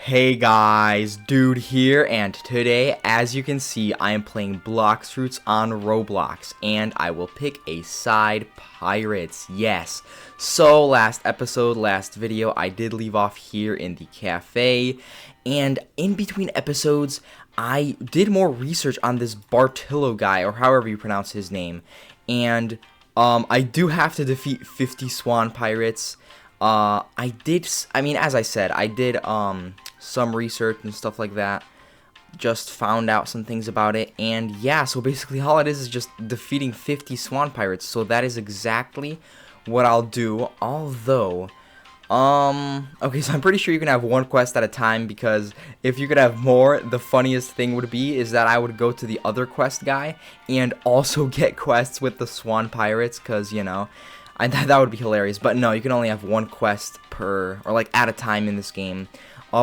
Hey guys, Dude here, and today, as you can see, I am playing Blox Fruits on Roblox, and I will pick a side, pirates, yes. So, last video, I did leave off here in the cafe, and in between episodes, I did more research on this Bartilo guy, or however you pronounce his name, and I do have to defeat 50 swan pirates. As I said, I did, some research and stuff like that. Just found out some things about it, and yeah, so basically all it is just defeating 50 swan pirates, so that is exactly what I'll do, although, okay, so I'm pretty sure you can have one quest at a time, because if you could have more, the funniest thing would be is that I would go to the other quest guy, and also get quests with the swan pirates, because, you know, that would be hilarious, but no, you can only have one quest per, or like at a time in this game.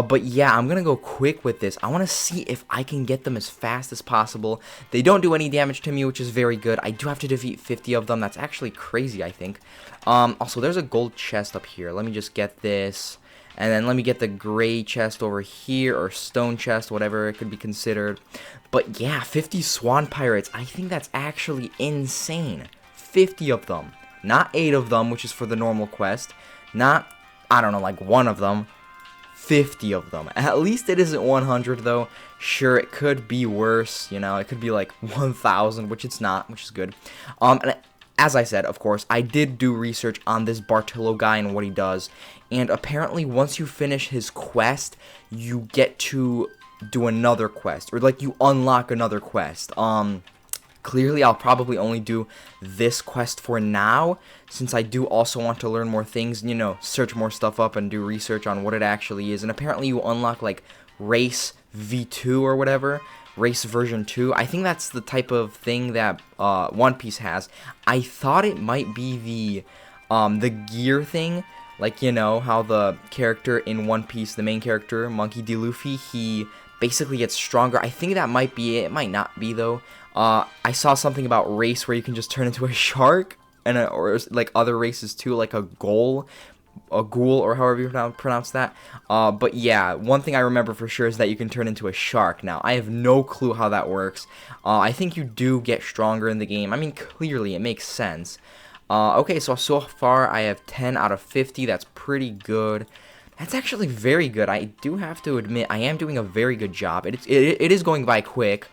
But yeah, I'm gonna go quick with this. I want to see if I can get them as fast as possible. They don't do any damage to me, which is very good. I do have to defeat 50 of them. That's actually crazy, I think. Also, there's a gold chest up here. Let me just get this. And then let me get the gray chest over here, or stone chest, whatever it could be considered. But yeah, 50 swan pirates. I think that's actually insane. 50 of them. Not 8 of them, which is for the normal quest. Not, I don't know, like 1 of them. 50 of them. At least it isn't 100 though. Sure, it could be worse, you know, it could be like 1,000, which it's not, which is good. And as I said, of course, I did do research on this Bartilo guy and what he does, and apparently once you finish his quest, you get to do another quest, or like you unlock another quest. Clearly, I'll probably only do this quest for now, since I do also want to learn more things, you know, search more stuff up and do research on what it actually is. And apparently you unlock, like, Race V2 or whatever, Race version 2. I think that's the type of thing that One Piece has. I thought it might be the gear thing, like, you know, how the character in One Piece, the main character, Monkey D. Luffy, he basically gets stronger. I think that might be it. It might not be, though. I saw something about race where you can just turn into a shark, and or like other races too, like a ghoul, or however you pronounce that. But yeah, one thing I remember for sure is that you can turn into a shark. Now, I have no clue how that works. I think you do get stronger in the game. I mean, clearly, it makes sense. Okay, so far I have 10 out of 50. That's pretty good. That's actually very good. I do have to admit, I am doing a very good job. It is going by quick.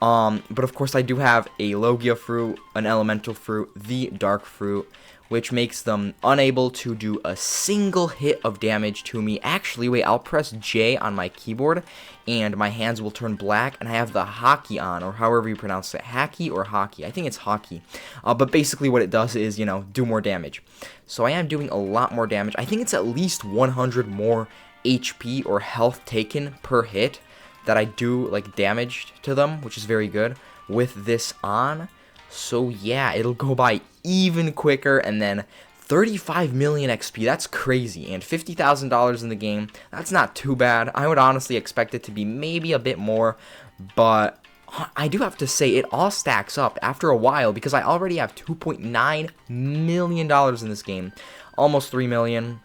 But of course I do have a Logia fruit, an elemental fruit, the dark fruit, which makes them unable to do a single hit of damage to me. Actually, wait, I'll press J on my keyboard, and my hands will turn black, and I have the hockey on, or however you pronounce it, hacky or hockey. I think it's hockey. But basically what it does is, you know, do more damage. So I am doing a lot more damage. I think it's at least 100 more HP or health taken per hit that I do, like, damage to them, which is very good, with this on. So yeah, it'll go by even quicker, and then 35 million XP, that's crazy, and $50,000 in the game, that's not too bad. I would honestly expect it to be maybe a bit more, but I do have to say, it all stacks up after a while, because I already have $2.9 million in this game, almost 3 million.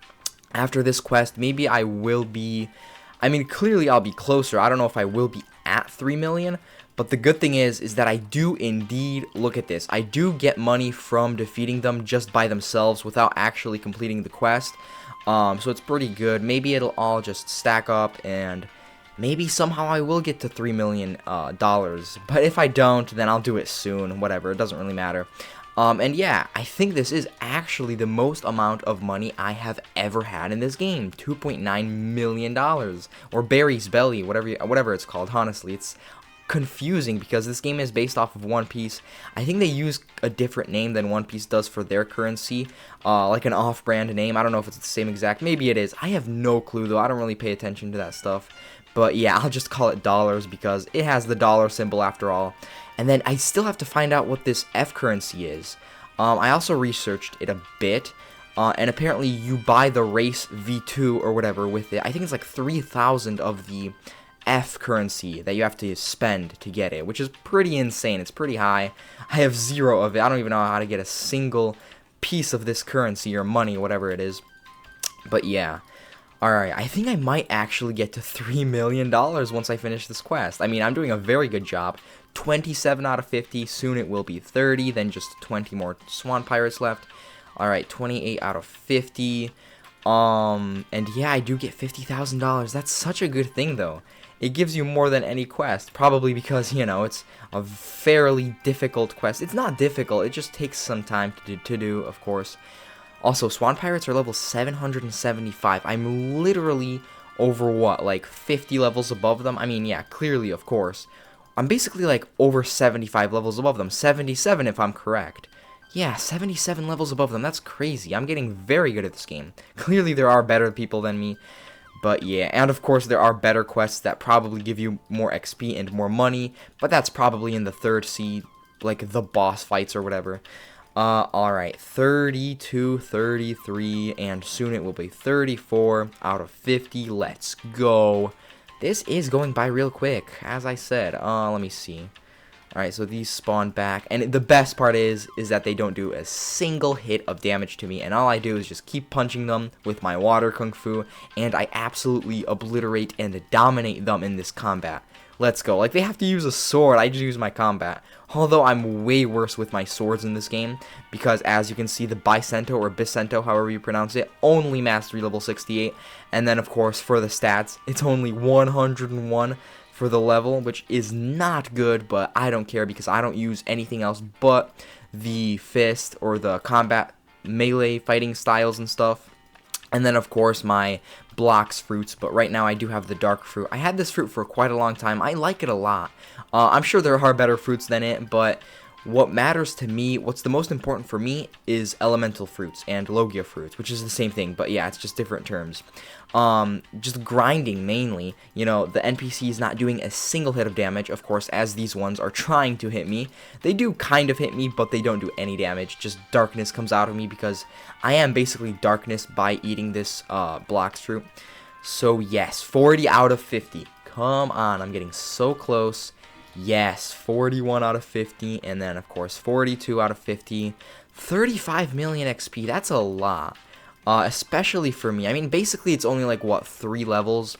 After this quest, maybe I will be, I mean, clearly I'll be closer. I don't know if I will be at 3 million, but the good thing is that I do indeed, look at this, I do get money from defeating them just by themselves without actually completing the quest. So it's pretty good. Maybe it'll all just stack up, and maybe somehow I will get to $3 million. But if I don't, then I'll do it soon. Whatever, it doesn't really matter. And yeah, I think this is actually the most amount of money I have ever had in this game. $2.9 million. Or Barry's Belly, whatever it's called. Honestly, it's confusing because this game is based off of One Piece. I think they use a different name than One Piece does for their currency. Like an off-brand name. I don't know if it's the same exact. Maybe it is. I have no clue, though. I don't really pay attention to that stuff. But yeah, I'll just call it dollars because it has the dollar symbol after all. And then I still have to find out what this F currency is. I also researched it a bit. And apparently you buy the Race V2 or whatever with it. I think it's like 3,000 of the F currency that you have to spend to get it, which is pretty insane. It's pretty high. I have 0 of it. I don't even know how to get a single piece of this currency or money, whatever it is. But yeah. Alright, I think I might actually get to $3 million once I finish this quest. I mean, I'm doing a very good job. 27 out of 50, soon it will be 30, then just 20 more swan pirates left. Alright, 28 out of 50. And yeah, I do get $50,000. That's such a good thing, though. It gives you more than any quest, probably because, you know, it's a fairly difficult quest. It's not difficult, it just takes some time to do, of course. Also, swan pirates are level 775. I'm literally over, what, like 50 levels above them? I mean, yeah, clearly, of course. I'm basically like over 75 levels above them. 77 if I'm correct. Yeah, 77 levels above them. That's crazy. I'm getting very good at this game. Clearly, there are better people than me. But yeah, and of course there are better quests that probably give you more XP and more money, but that's probably in the third sea, like the boss fights or whatever. Alright, 32, 33, and soon it will be 34 out of 50. Let's go. This is going by real quick, as I said. Let me see. Alright, so these spawn back, and the best part is that they don't do a single hit of damage to me, and all I do is just keep punching them with my water kung fu, and I absolutely obliterate and dominate them in this combat. Let's go. Like, they have to use a sword, I just use my combat. Although I'm way worse with my swords in this game, because as you can see, the Bicento or Bicento, however you pronounce it, only mastery level 68, and then of course for the stats, it's only 101 for the level, which is not good, but I don't care because I don't use anything else but the fist or the combat melee fighting styles and stuff. And then of course my Blox fruits, but right now I do have the dark fruit. I had this fruit for quite a long time. I like it a lot. I'm sure there are better fruits than it, but what matters to me, what's the most important for me, is elemental fruits and Logia fruits, which is the same thing, but yeah, it's just different terms. Just grinding mainly. You know, the NPC is not doing a single hit of damage, of course, as these ones are trying to hit me. They do kind of hit me, but they don't do any damage. Just darkness comes out of me because I am basically darkness by eating this Blox fruit. So yes, 40 out of 50. Come on, I'm getting so close. Yes, 41 out of 50, and then of course 42 out of 50. 35 million XP, that's a lot. Especially for me. I mean, basically it's only like, what, 3 levels?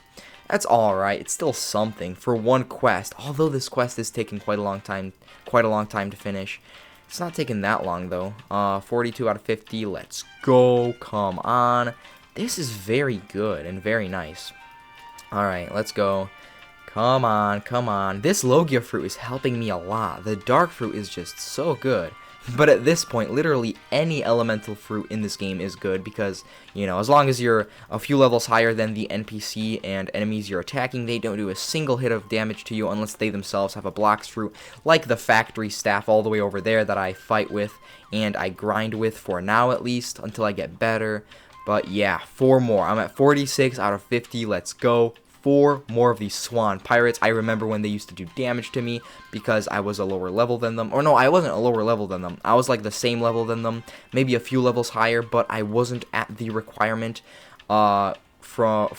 That's alright, it's still something for one quest. Although this quest is taking quite a long time to finish. It's not taking that long though. 42 out of 50, let's go, come on. This is very good and very nice. Alright, let's go. Come on, come on. This Logia fruit is helping me a lot. The dark fruit is just so good. But at this point, literally any elemental fruit in this game is good because, you know, as long as you're a few levels higher than the NPC and enemies you're attacking, they don't do a single hit of damage to you unless they themselves have a Blox fruit, like the factory staff all the way over there that I fight with and I grind with for now at least until I get better. But yeah, 4 more. I'm at 46 out of 50. Let's go. 4 more of these swan pirates. I remember when they used to do damage to me because I was a lower level than them. Or no, I wasn't a lower level than them. I was like the same level than them, maybe a few levels higher, but I wasn't at the requirement for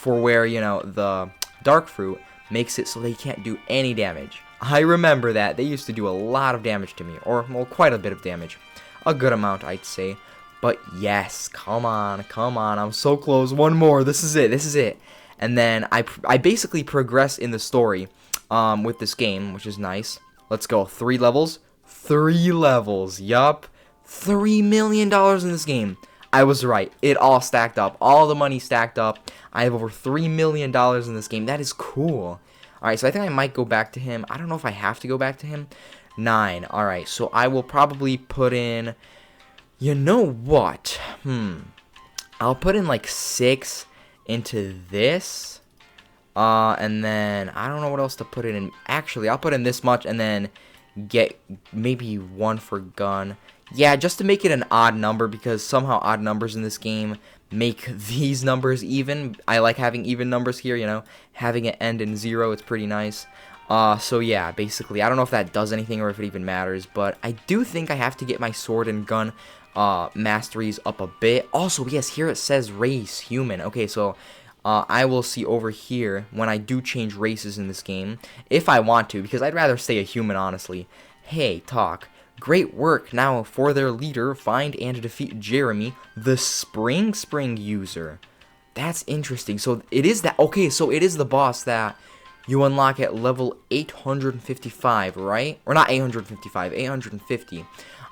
where, you know, the dark fruit makes it so they can't do any damage. I remember that. They used to do a lot of damage to me, or, well, quite a bit of damage. A good amount, I'd say. But yes, come on, I'm so close. 1 more, this is it. And then I basically progress in the story with this game, which is nice. Let's go. 3 levels. 3 levels. Yup. $3 million in this game. I was right. It all stacked up. All the money stacked up. I have over $3 million in this game. That is cool. Alright, so I think I might go back to him. I don't know if I have to go back to him. 9. Alright, so I will probably put in... You know what? I'll put in like 6... into this, and then I don't know what else to put it in. Actually, I'll put in this much and then get maybe 1 for gun. Yeah, just to make it an odd number, because somehow odd numbers in this game make these numbers even. I like having even numbers here, you know, having it end in 0, it's pretty nice. So yeah, basically, I don't know if that does anything or if it even matters, but I do think I have to get my sword and gun masteries up a bit. Also, yes, here it says race human. Okay, so I will see over here when I do change races in this game, if I want to, because I'd rather stay a human, honestly. Hey, talk. Great work. Now, for their leader, find and defeat Jeremy, the Spring user. That's interesting. So it is that. Okay, so it is the boss that you unlock at level 855, right? Or not 855, 850.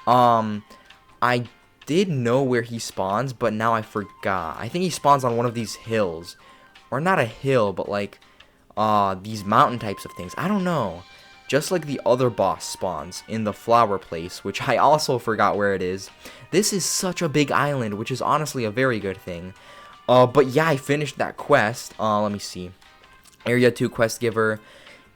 I did know where he spawns, but now I forgot. I think he spawns on one of these hills. Or not a hill, but like these mountain types of things. I don't know. Just like the other boss spawns in the flower place, which I also forgot where it is. This is such a big island, which is honestly a very good thing. But yeah, I finished that quest. Let me see. Area 2 quest giver,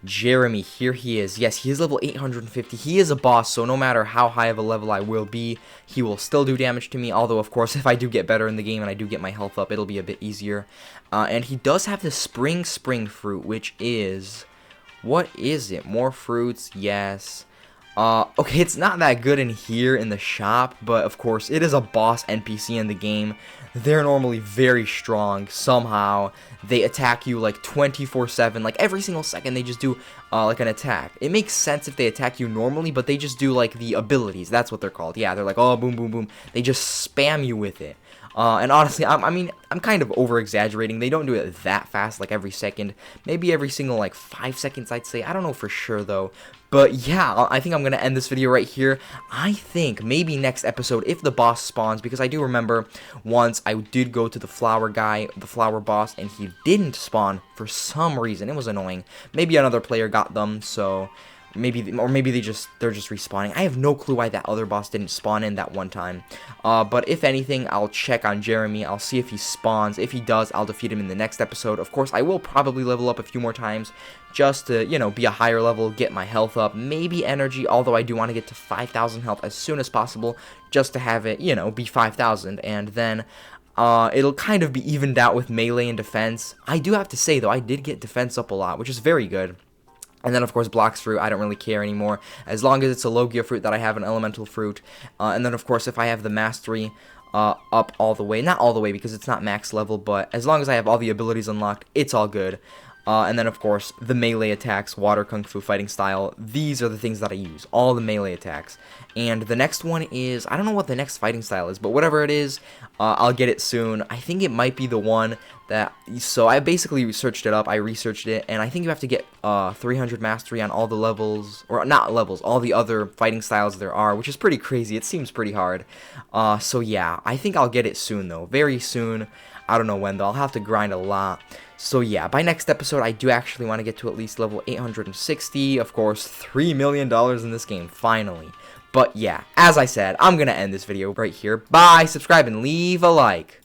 Jeremy. Here he is. Yes, he is level 850. He is a boss, so no matter how high of a level I will be, he will still do damage to me. Although, of course, if I do get better in the game and I do get my health up, it'll be a bit easier. And he does have the spring fruit, which is... What is it? More fruits? Yes. Okay, it's not that good in here in the shop, but of course, it is a boss NPC in the game. They're normally very strong. Somehow, they attack you like 24/7. Like every single second, they just do like an attack. It makes sense if they attack you normally, but they just do like the abilities. That's what they're called. Yeah, they're like, oh, boom, boom, boom. They just spam you with it. And honestly, I'm kind of over-exaggerating. They don't do it that fast, like every second. Maybe every single, like, 5 seconds, I'd say. I don't know for sure, though. But yeah, I think I'm going to end this video right here. I think maybe next episode, if the boss spawns, because I do remember once I did go to the flower guy, the flower boss, and he didn't spawn for some reason. It was annoying. Maybe another player got them, so... maybe they're just respawning. I have no clue why that other boss didn't spawn in that one time. But if anything, I'll check on Jeremy. I'll see if he spawns. If he does, I'll defeat him in the next episode. Of course, I will probably level up a few more times just to, you know, be a higher level, get my health up, maybe energy, although I do want to get to 5,000 health as soon as possible just to have it, you know, be 5,000, and then it'll kind of be evened out with melee and defense. I do have to say, though, I did get defense up a lot, which is very good. And then, of course, Blox fruit, I don't really care anymore, as long as it's a Logia fruit that I have an elemental fruit. And then, of course, if I have the mastery up all the way, not all the way because it's not max level, but as long as I have all the abilities unlocked, it's all good. And then, of course, the melee attacks, water kung fu fighting style, these are the things that I use, all the melee attacks. And the next one is, I don't know what the next fighting style is, but whatever it is, I'll get it soon. I think it might be the one that, so I basically searched it up, I researched it, and I think you have to get 300 mastery on all the levels, or not levels, all the other fighting styles there are, which is pretty crazy. It seems pretty hard. So yeah, I think I'll get it soon, though, very soon. I don't know when, though. I'll have to grind a lot. So yeah, by next episode, I do actually want to get to at least level 860. Of course, $3 million in this game, finally. But yeah, as I said, I'm going to end this video right here. Bye, subscribe, and leave a like.